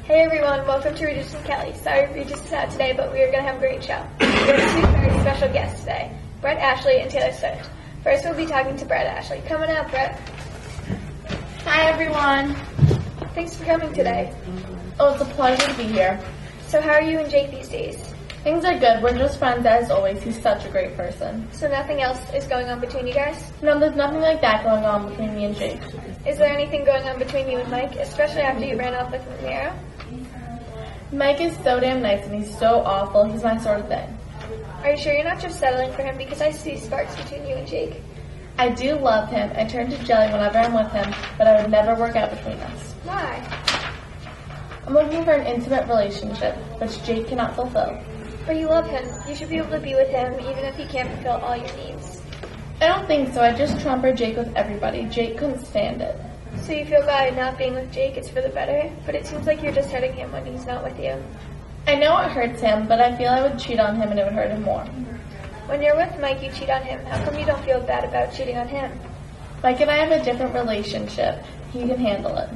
Hey everyone, welcome to Regis and Kelly. Sorry Regis is out today, but we are going to have a great show. We have two very special guests today, Brett Ashley and Taylor Swift. First we'll be talking to Brett Ashley. Coming up, Brett. Hi everyone. Thanks for coming today. Oh, it's a pleasure to be here. So how are you and Jake these days? Things are good. We're just friends as always. He's such a great person. So nothing else is going on between you guys? No, there's nothing like that going on between me and Jake. Is there anything going on between you and Mike, especially after you ran off with Ramiro? Mike is so damn nice and he's so awful. He's my sort of thing. Are you sure you're not just settling for him? Because I see sparks between you and Jake. I do love him. I turn to jelly whenever I'm with him, but I would never work out between us. Why? I'm looking for an intimate relationship, which Jake cannot fulfill. But you love him. You should be able to be with him even if he can't fulfill all your needs. I don't think so. I just trumper Jake with everybody. Jake couldn't stand it. So you feel by not being with Jake it's for the better? But it seems like you're just hurting him when he's not with you. I know it hurts him, but I feel I would cheat on him and it would hurt him more. When you're with Mike, you cheat on him. How come you don't feel bad about cheating on him? Mike and I have a different relationship. He can handle it.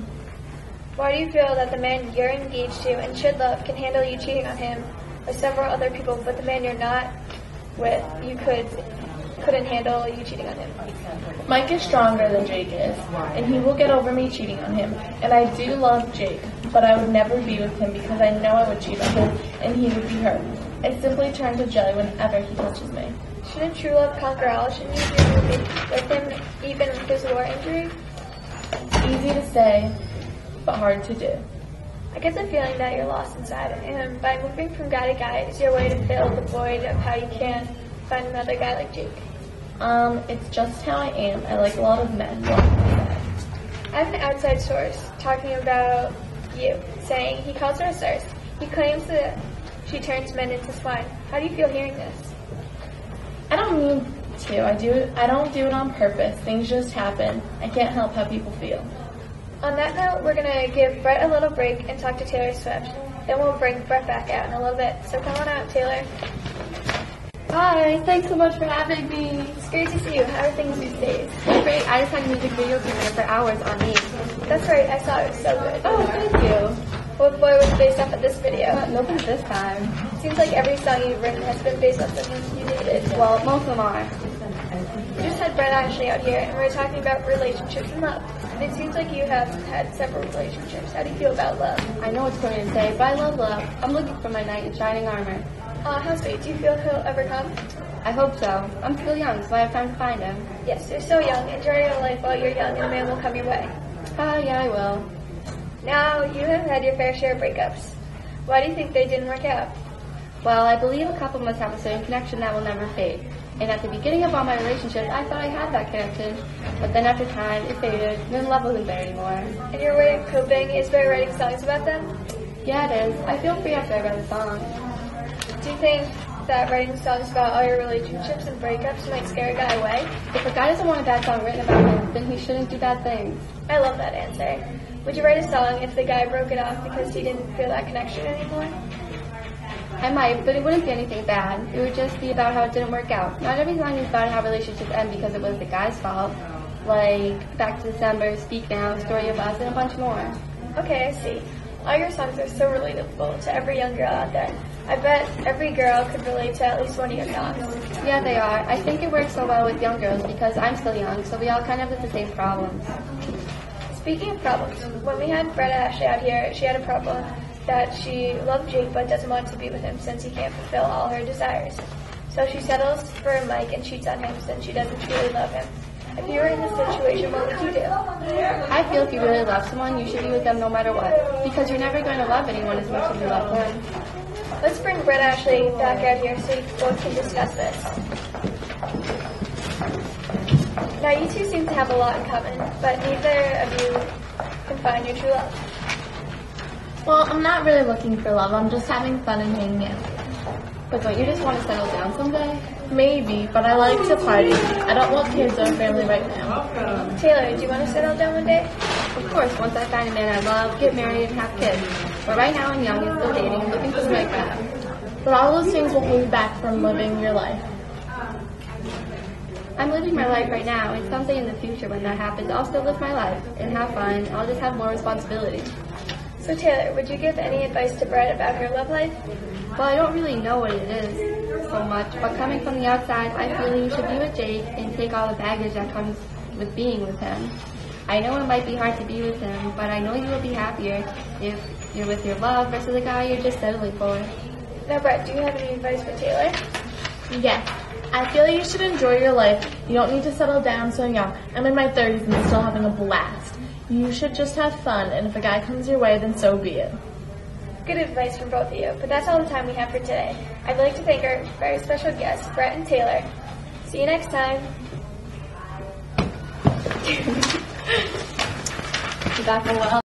Why do you feel that the man you're engaged to and should love can handle you cheating on him with several other people, but the man you're not with, you couldn't handle you cheating on him? Mike is stronger than Jake is, and he will get over me cheating on him. And I do love Jake, but I would never be with him because I know I would cheat on him and he would be hurt. I simply turn to jelly whenever he touches me. Shouldn't true love conquer all? Shouldn't you be with him even with his war injury? It's easy to say, but hard to do. I get the feeling that you're lost inside, and by moving from guy to guy is your way to fill the void of how you can't find another guy like Jake. It's just how I am. I like a lot of men. I have an outside source talking about you, saying he calls her a source. He claims that she turns men into swine. How do you feel hearing this? I don't mean to. I don't do it on purpose. Things just happen. I can't help how people feel. On that note, we're going to give Brett a little break and talk to Taylor Swift. Then we'll bring Brett back out in a little bit. So come on out, Taylor. Hi, thanks so much for having me. It's great to see you. How are things these days? Great, I just had a music video premiere for hours on me. That's right, I saw it. It was so good. Oh, thank you. What boy was based off of this video? Nothing this time. Seems like every song you've written has been based off something you dated. Well, most of them are. We just had Brett Ashley out here, and we were talking about relationships and love. And it seems like you have had several relationships. How do you feel about love? I know it's going to say, but I love love. I'm looking for my knight in shining armor. How sweet. Do you feel he'll ever come? I hope so. I'm still young, so I have time to find him. Yes, you're so young. Enjoy your life while you're young, and a man will come your way. Yeah, I will. Now, you have had your fair share of breakups. Why do you think they didn't work out? Well, I believe a couple must have a certain connection that will never fade. And at the beginning of all my relationships, I thought I had that connection. But then after time, it faded, and then love wasn't there anymore. And your way of coping is by writing songs about them? Yeah, it is. I feel free after I write a song. Do you think that writing songs about all your relationships and breakups might scare a guy away? If a guy doesn't want a bad song written about him, then he shouldn't do bad things. I love that answer. Would you write a song if the guy broke it off because he didn't feel that connection anymore? I might, but it wouldn't be anything bad. It would just be about how it didn't work out. Not every song is about how relationships end because it was the guy's fault. Like Back to December, Speak Now, Story of Us, and a bunch more. Okay, I see. All your songs are so relatable to every young girl out there. I bet every girl could relate to at least one of your songs. Yeah, they are. I think it works so well with young girls because I'm still young, so we all kind of have the same problems. Speaking of problems, when we had Brett Ashley out here, she had a problem that she loved Jake but doesn't want to be with him since he can't fulfill all her desires. So she settles for Mike and cheats on him since she doesn't truly love him. If you were in this situation, what would you do? I feel if you really love someone, you should be with them no matter what, because you're never going to love anyone as much as you love them. Let's bring Brett Ashley back out here so you both can discuss this. Now, you two seem to have a lot in common, but neither of you can find your true love. Well, I'm not really looking for love. I'm just having fun and hanging out. But don't you just want to settle down someday? Maybe, but I like to party. I don't want kids or a family right now. Taylor, do you want to settle down one day? Of course, once I find a man I love, get married, and have kids. But right now I'm young and still dating and looking for the right guy. But all those things will hold you back from living your life. I'm living my life right now, and someday in the future when that happens, I'll still live my life and have fun. I'll just have more responsibility. So Taylor, would you give any advice to Brett about her love life? Well, I don't really know what it is so much, but coming from the outside, I feel you should be with Jake and take all the baggage that comes with being with him. I know it might be hard to be with him, but I know you will be happier if you're with your love versus a guy you're just settling for. Now Brett, do you have any advice for Taylor? Yes. I feel you should enjoy your life. You don't need to settle down so young. I'm in my 30s and still having a blast. You should just have fun, and if a guy comes your way, then so be it. Good advice from both of you, but that's all the time we have for today. I'd like to thank our very special guests, Brett and Taylor. See you next time. You back for a while.